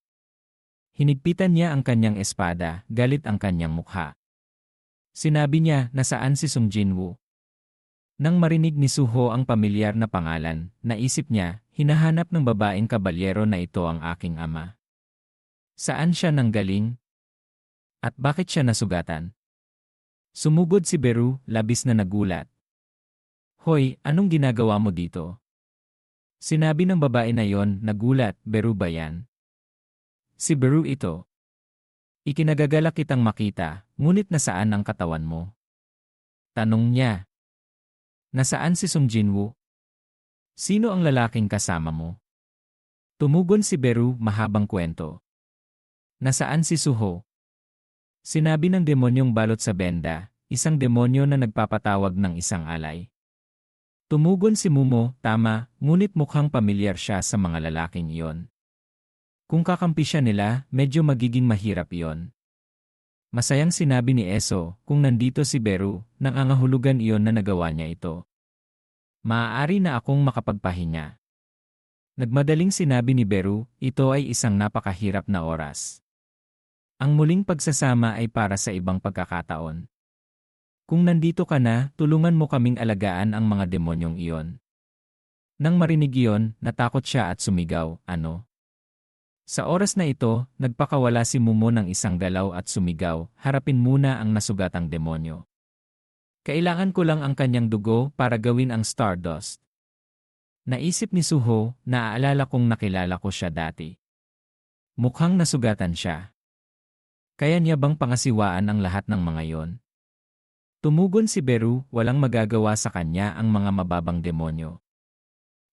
Hinigpitan niya ang kanyang espada, galit ang kanyang mukha. Sinabi niya, nasaan si Sung Jinwoo? Nang marinig ni Suho ang pamilyar na pangalan, naisip niya, hinahanap ng babaeng kabalyero na ito ang aking ama. Saan siya nanggaling? At bakit siya nasugatan? Sumugod si Beru, labis na nagulat. Hoy, anong ginagawa mo dito? Sinabi ng babae na yon, nagulat, Beru ba yan? Si Beru ito. Ikinagagalak kitang makita, ngunit nasaan ang katawan mo? Tanong niya. Nasaan si Sung Jinwoo? Sino ang lalaking kasama mo? Tumugon si Beru, mahabang kwento. Nasaan si Suho? Sinabi ng demonyong balot sa benda, isang demonyo na nagpapatawag ng isang alay. Tumugon si Mumo, tama, ngunit mukhang pamilyar siya sa mga lalaking iyon. Kung kakampi siya nila, medyo magiging mahirap iyon. Masayang sinabi ni Eso, kung nandito si Beru, nangangahulugan iyon na nagawa niya ito. Maaari na akong makapagpahinga. Nagmadaling sinabi ni Beru, ito ay isang napakahirap na oras. Ang muling pagsasama ay para sa ibang pagkakataon. Kung nandito ka na, tulungan mo kaming alagaan ang mga demonyong iyon. Nang marinig iyon, natakot siya at sumigaw, "Ano?" Sa oras na ito, nagpakawala si Mumo ng isang galaw at sumigaw, "Harapin muna ang nasugatang demonyo. Kailangan ko lang ang kanyang dugo para gawin ang Stardust." Naisip ni Suho, naaalala kong nakilala ko siya dati. Mukhang nasugatan siya. Kaya niya bang pangasiwaan ang lahat ng mga yon? Tumugon si Beru, walang magagawa sa kanya ang mga mababang demonyo.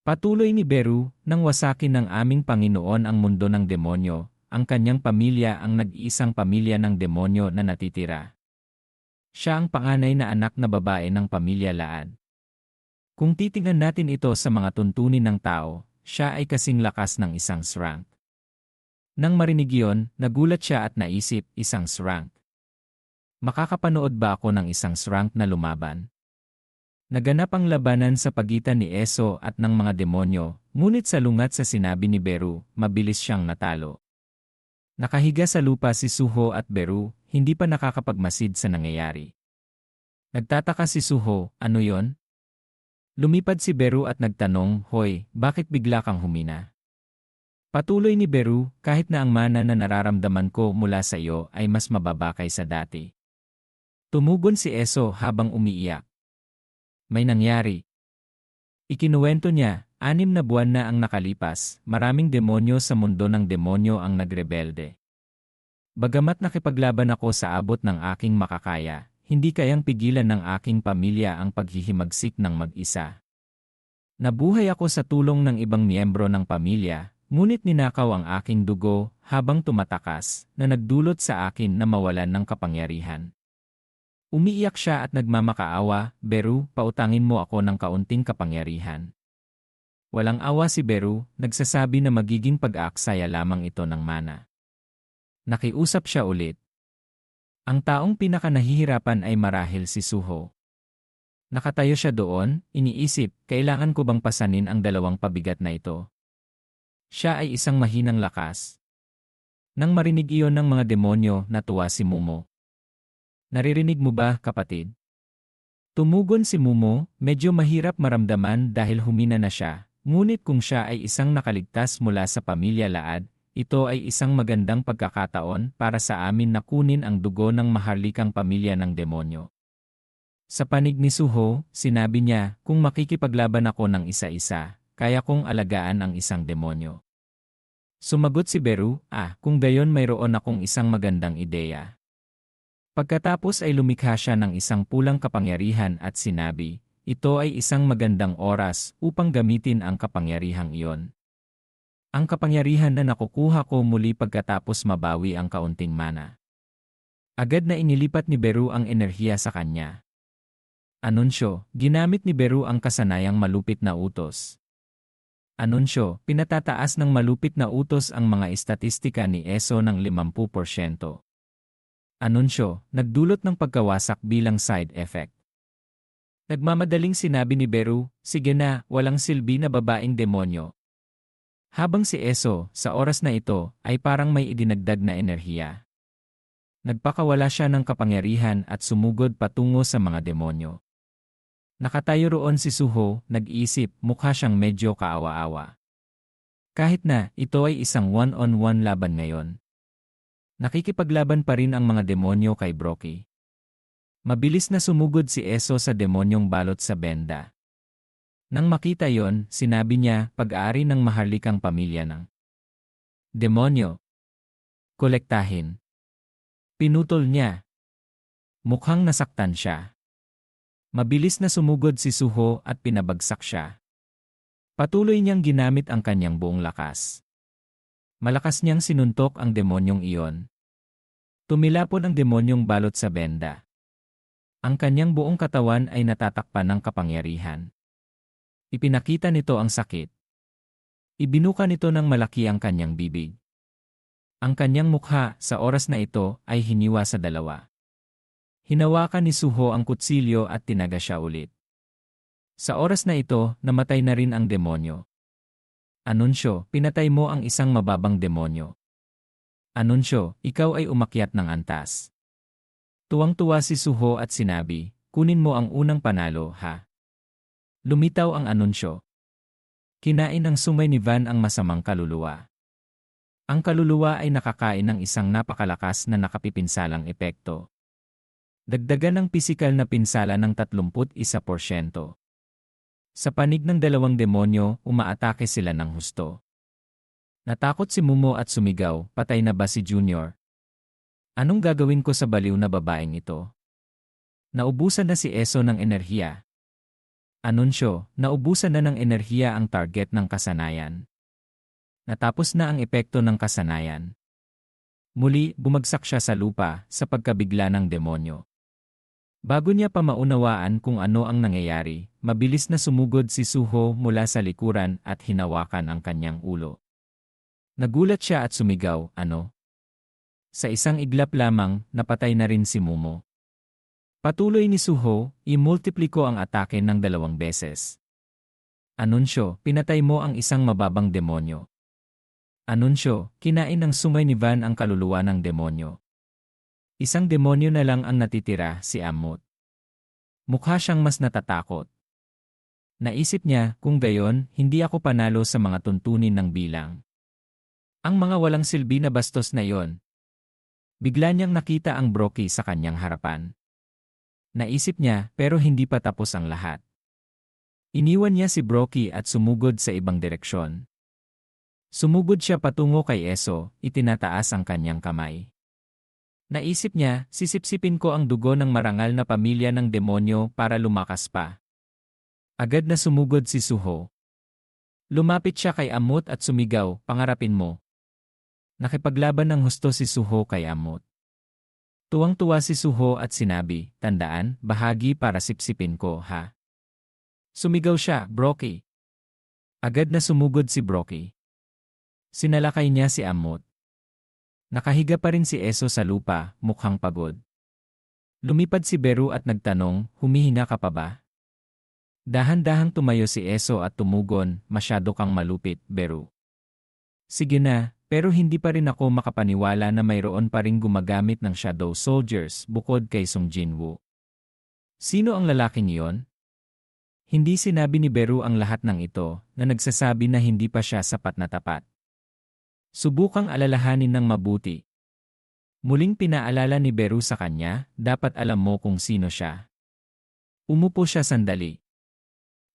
Patuloy ni Beru, nang wasakin ng aming Panginoon ang mundo ng demonyo, ang kanyang pamilya ang nag-iisang pamilya ng demonyo na natitira. Siya ang panganay na anak na babae ng pamilya Laad. Kung titingnan natin ito sa mga tuntunin ng tao, siya ay kasing lakas ng isang Srank. Nang marinig iyon, nagulat siya at naisip, isang Srank. Makakapanood ba ako ng isang Srank na lumaban? Naganap ang labanan sa pagitan ni Eso at ng mga demonyo, ngunit salungat sa sinabi ni Beru, mabilis siyang natalo. Nakahiga sa lupa si Suho at Beru, hindi pa nakakapagmasid sa nangyayari. Nagtataka si Suho, ano yon? Lumipad si Beru at nagtanong, "Hoy, bakit bigla kang humina?" Patuloy ni Beru, kahit na ang mana na nararamdaman ko mula sa iyo ay mas mababa kaysa dati. Tumugon si Eso habang umiiyak. May nangyari. Ikinuwento niya, 6 na buwan na ang nakalipas, maraming demonyo sa mundo ng demonyo ang nagrebelde. Bagamat nakipaglaban ako sa abot ng aking makakaya, hindi kayang pigilan ng aking pamilya ang paghihimagsik ng mag-isa. Nabuhay ako sa tulong ng ibang miyembro ng pamilya, ngunit ninakaw ang aking dugo habang tumatakas na nagdulot sa akin na mawalan ng kapangyarihan. Umiiyak siya at nagmamakaawa, "Beru, pautangin mo ako ng kaunting kapangyarihan." Walang awa si Beru, nagsasabi na magiging pag-aaksaya lamang ito ng mana. Nakiusap siya ulit. Ang taong pinakanahihirapan ay marahil si Suho. Nakatayo siya doon, iniisip, kailangan ko bang pasanin ang 2 pabigat na ito? Siya ay isang mahinang lakas. Nang marinig iyon ng mga demonyo, natuwa si Mumo. Naririnig mo ba, kapatid? Tumugon si Mumo, medyo mahirap maramdaman dahil humina na siya, ngunit kung siya ay isang nakaligtas mula sa pamilya Laad, ito ay isang magandang pagkakataon para sa amin na kunin ang dugo ng maharlikang pamilya ng demonyo. Sa panig ni Suho, sinabi niya, kung makikipaglaban ako ng isa-isa, kaya kong alagaan ang isang demonyo. Sumagot si Beru, kung gayon mayroon akong isang magandang ideya. Pagkatapos ay lumikha siya ng isang pulang kapangyarihan at sinabi, ito ay isang magandang oras upang gamitin ang kapangyarihang iyon. Ang kapangyarihan na nakukuha ko muli pagkatapos mabawi ang kaunting mana. Agad na inilipat ni Beru ang enerhiya sa kanya. Anunsyo, ginamit ni Beru ang kasanayang malupit na utos. Anunsyo, pinatataas ng malupit na utos ang mga estatistika ni Eso ng 50%. Anunsyo, nagdulot ng pagkawasak bilang side effect. Nagmamadaling sinabi ni Beru, sige na, walang silbi na babaeng demonyo. Habang si Eso, sa oras na ito, ay parang may idinagdag na enerhiya. Nagpakawala siya ng kapangyarihan at sumugod patungo sa mga demonyo. Nakatayo roon si Suho, nag-iisip, mukha siyang medyo kaawa-awa. Kahit na, ito ay isang one-on-one laban ngayon. Nakikipaglaban pa rin ang mga demonyo kay Brocky. Mabilis na sumugod si Eso sa demonyong balot sa benda. Nang makita yon, sinabi niya, pag-aari ng maharlikang pamilya ng demonyo. Kolektahin. Pinutol niya. Mukhang nasaktan siya. Mabilis na sumugod si Suho at pinabagsak siya. Patuloy niyang ginamit ang kanyang buong lakas. Malakas niyang sinuntok ang demonyong iyon. Tumilapon ang demonyong balot sa benda. Ang kanyang buong katawan ay natatakpan ng kapangyarihan. Ipinakita nito ang sakit. Ibinuka nito ng malaki ang kanyang bibig. Ang kanyang mukha sa oras na ito ay hiniwa sa 2. Hinawakan ni Suho ang kutsilyo at tinaga siya ulit. Sa oras na ito, namatay na rin ang demonyo. Anunsyo, pinatay mo ang isang mababang demonyo. Anunsyo, ikaw ay umakyat ng antas. Tuwang-tuwa si Suho at sinabi, kunin mo ang unang panalo, ha? Lumitaw ang anunsyo. Kinain ng sungay ni Van ang masamang kaluluwa. Ang kaluluwa ay nakakain ng isang napakalakas na nakapipinsalang epekto. Dagdagan ng pisikal na pinsala ng 31%. Sa panig ng dalawang demonyo, umaatake sila ng husto. Natakot si Mumo at sumigaw, patay na ba si Junior? Anong gagawin ko sa baliw na babaeng ito? Naubusan na si Eso ng enerhiya. Anunsyo, naubusan na ng enerhiya ang target ng kasanayan. Natapos na ang epekto ng kasanayan. Muli, bumagsak siya sa lupa sa pagkabigla ng demonyo. Bago niya pa maunawaan kung ano ang nangyayari, mabilis na sumugod si Suho mula sa likuran at hinawakan ang kanyang ulo. Nagulat siya at sumigaw, ano? Sa isang iglap lamang, napatay na rin si Mumo. Patuloy ni Suho, i-multipliko ang atake ng 2 beses. Anunsyo, pinatay mo ang isang mababang demonyo. Anunsyo, kinain ng sungay ni Van ang kaluluwa ng demonyo. Isang demonyo na lang ang natitira, si Amut. Mukha siyang mas natatakot. Naisip niya, kung gayon, hindi ako panalo sa mga tuntunin ng bilang. Ang mga walang silbi na bastos na iyon. Bigla niyang nakita ang Broky sa kanyang harapan. Naisip niya, pero hindi pa tapos ang lahat. Iniwan niya si Broky at sumugod sa ibang direksyon. Sumugod siya patungo kay Eso, itinataas ang kanyang kamay. Naisip niya, sisipsipin ko ang dugo ng marangal na pamilya ng demonyo para lumakas pa. Agad na sumugod si Suho. Lumapit siya kay Amut at sumigaw, pangarapin mo. Nakipaglaban ng husto si Suho kay Amut. Tuwang-tuwa si Suho at sinabi, tandaan, bahagi para sipsipin ko, ha? Sumigaw siya, Broky. Agad na sumugod si Broky. Sinalakay niya si Amut. Nakahiga pa rin si Eso sa lupa, mukhang pagod. Lumipad si Beru at nagtanong, humihinga ka pa ba? Dahan-dahang tumayo si Eso at tumugon, masyado kang malupit, Beru. Sige na, pero hindi pa rin ako makapaniwala na mayroon pa ring gumagamit ng shadow soldiers bukod kay Sung Jinwoo. Sino ang lalaking iyon? Hindi sinabi ni Beru ang lahat ng ito na nagsasabi na hindi pa siya sapat na tapat. Subukang alalahanin ng mabuti. Muling pinaalala ni Beru sa kanya, dapat alam mo kung sino siya. Umupo siya sandali.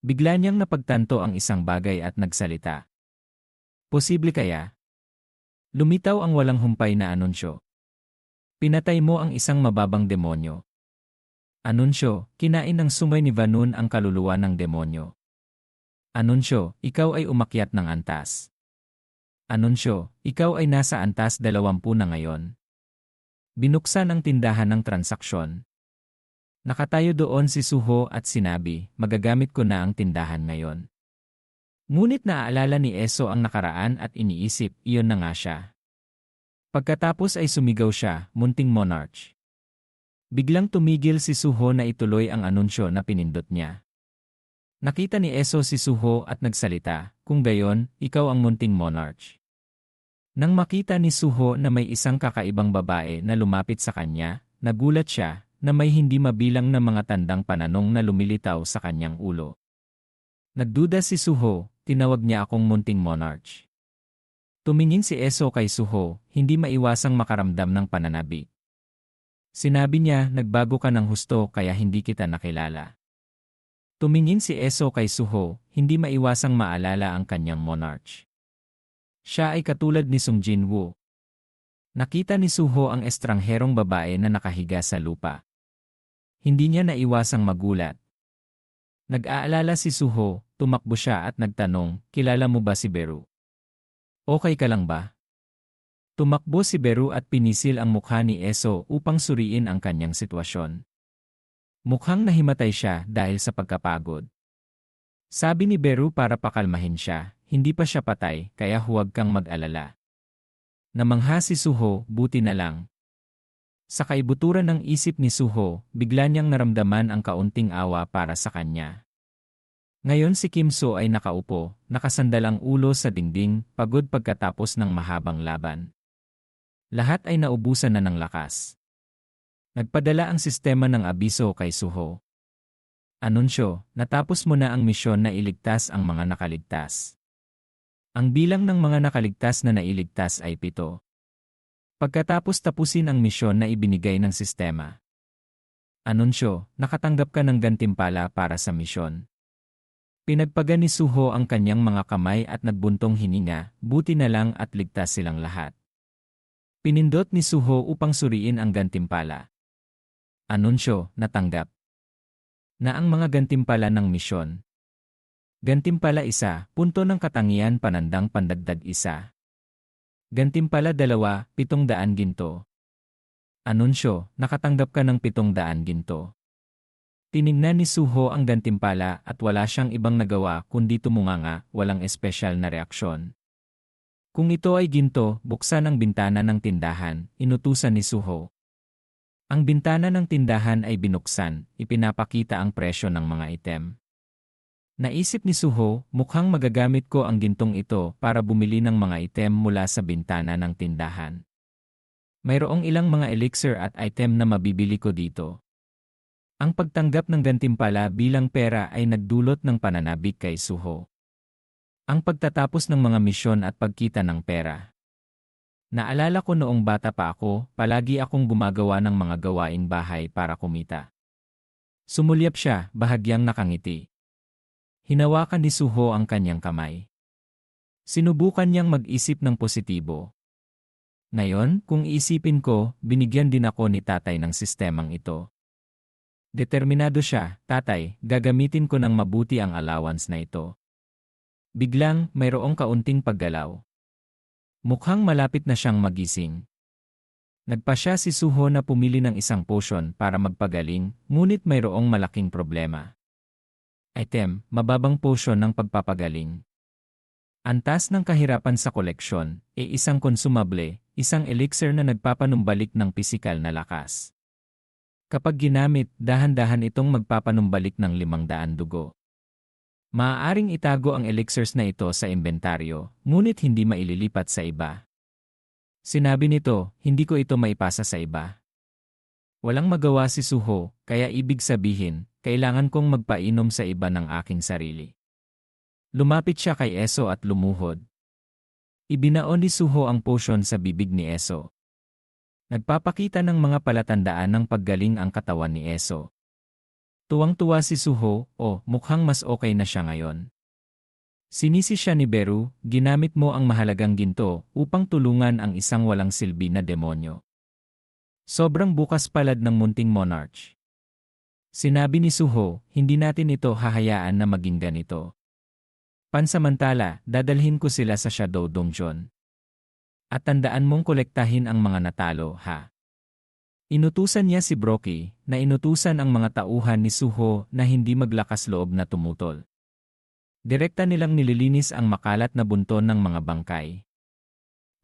Bigla niyang napagtanto ang isang bagay at nagsalita. Posible kaya? Lumitaw ang walang humpay na anunsyo. Pinatay mo ang isang mababang demonyo. Anunsyo, kinain ng sungay ni Vanun ang kaluluwa ng demonyo. Anunsyo, ikaw ay umakyat ng antas. Anunsyo, ikaw ay nasa antas 20 na ngayon. Binuksan ang tindahan ng transaksyon. Nakatayo doon si Suho at sinabi, magagamit ko na ang tindahan ngayon. Ngunit naaalala ni Eso ang nakaraan at iniisip, iyon na nga siya. Pagkatapos ay sumigaw siya, munting monarch. Biglang tumigil si Suho na ituloy ang anunsyo na pinindot niya. Nakita ni Eso si Suho at nagsalita, kung gayon, ikaw ang munting monarch. Nang makita ni Suho na may isang kakaibang babae na lumapit sa kanya, nagulat siya na may hindi mabilang na mga tandang pananong na lumilitaw sa kanyang ulo. Nagduda si Suho, tinawag niya akong munting monarch. Tumingin si Eso kay Suho, hindi maiwasang makaramdam ng pananabi. Sinabi niya, nagbago ka ng husto kaya hindi kita nakilala. Tumingin si Eso kay Suho, hindi maiwasang maalala ang kanyang monarch. Siya ay katulad ni Sung Jinwoo. Nakita ni Suho ang estrangherong babae na nakahiga sa lupa. Hindi niya naiwasang magulat. Nag-aalala si Suho, tumakbo siya at nagtanong, kilala mo ba si Beru? Okay ka lang ba? Tumakbo si Beru at pinisil ang mukha ni Eso upang suriin ang kanyang sitwasyon. Mukhang nahimatay siya dahil sa pagkapagod. Sabi ni Beru para pakalmahin siya, hindi pa siya patay kaya huwag kang mag-alala. Namangha si Suho, buti na lang. Sa kaibuturan ng isip ni Suho, bigla niyang naramdaman ang kaunting awa para sa kanya. Ngayon si Kim So ay nakaupo, nakasandal ang ulo sa dingding, pagod pagkatapos ng mahabang laban. Lahat ay naubusan na ng lakas. Nagpadala ang sistema ng abiso kay Suho. Anunsyo, natapos mo na ang misyon na iligtas ang mga nakaligtas. Ang bilang ng mga nakaligtas na nailigtas ay 7. Pagkatapos tapusin ang misyon na ibinigay ng sistema. Anunsyo, nakatanggap ka ng gantimpala para sa misyon. Pinagpaga ni Suho ang kanyang mga kamay at nagbuntong hininga, buti na lang at ligtas silang lahat. Pinindot ni Suho upang suriin ang gantimpala. Anunsyo, natanggap na ang mga gantimpala ng misyon. Gantimpala 1, punto ng katangian panandang pandagdag 1. Gantimpala 2, 700 ginto. Anunsyo, nakatanggap ka ng 700 ginto. Tinignan ni Suho ang gantimpala at wala siyang ibang nagawa kundi tumunganga, walang espesyal na reaksyon. Kung ito ay ginto, buksan ang bintana ng tindahan, inutusan ni Suho. Ang bintana ng tindahan ay binuksan, ipinapakita ang presyo ng mga item. Naisip ni Suho, mukhang magagamit ko ang gintong ito para bumili ng mga item mula sa bintana ng tindahan. Mayroong ilang mga elixir at item na mabibili ko dito. Ang pagtanggap ng gantimpala bilang pera ay nagdulot ng pananabik kay Suho. Ang pagtatapos ng mga misyon at pagkita ng pera. Naalala ko noong bata pa ako, palagi akong gumagawa ng mga gawaing bahay para kumita. Sumulyap siya, bahagyang nakangiti. Hinawakan ni Suho ang kanyang kamay. Sinubukan niyang mag-isip ng positibo. Ngayon, kung iisipin ko, binigyan din ako ni tatay ng sistemang ito. Determinado siya, tatay, gagamitin ko ng mabuti ang allowance na ito. Biglang, mayroong kaunting paggalaw. Mukhang malapit na siyang magising. Nagpasya si Suho na pumili ng isang potion para magpagaling, ngunit mayroong malaking problema. Item, mababang potion ng pagpapagaling. Antas ng kahirapan sa koleksyon, isang consumable, isang elixir na nagpapanumbalik ng pisikal na lakas. Kapag ginamit, dahan-dahan itong magpapanumbalik ng 500 dugo. Maaaring itago ang elixirs na ito sa inventaryo, ngunit hindi maililipat sa iba. Sinabi nito, hindi ko ito maipasa sa iba. Walang magawa si Suho, kaya ibig sabihin, kailangan kong magpainom sa iba ng aking sarili. Lumapit siya kay Eso at lumuhod. Ibinaon ni Suho ang potion sa bibig ni Eso. Nagpapakita ng mga palatandaan ng paggaling ang katawan ni Eso. Tuwang-tuwa si Suho, mukhang mas okay na siya ngayon. Sinisi siya ni Beru, ginamit mo ang mahalagang ginto upang tulungan ang isang walang silbi na demonyo. Sobrang bukas palad ng munting monarch. Sinabi ni Suho, hindi natin ito hahayaan na maging ganito. Pansamantala, dadalhin ko sila sa Shadow Dungeon. At tandaan mong kolektahin ang mga natalo, ha? Inutusan niya si Brocky na inutusan ang mga tauhan ni Suho na hindi maglakas loob na tumutol. Direkta nilang nililinis ang makalat na bunton ng mga bangkay.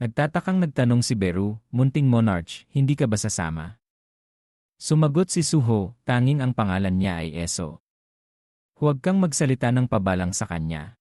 Nagtatakang nagtanong si Beru, munting monarch, hindi ka ba sasama? Sumagot si Suho, tanging ang pangalan niya ay Eso. Huwag kang magsalita ng pabalang sa kanya.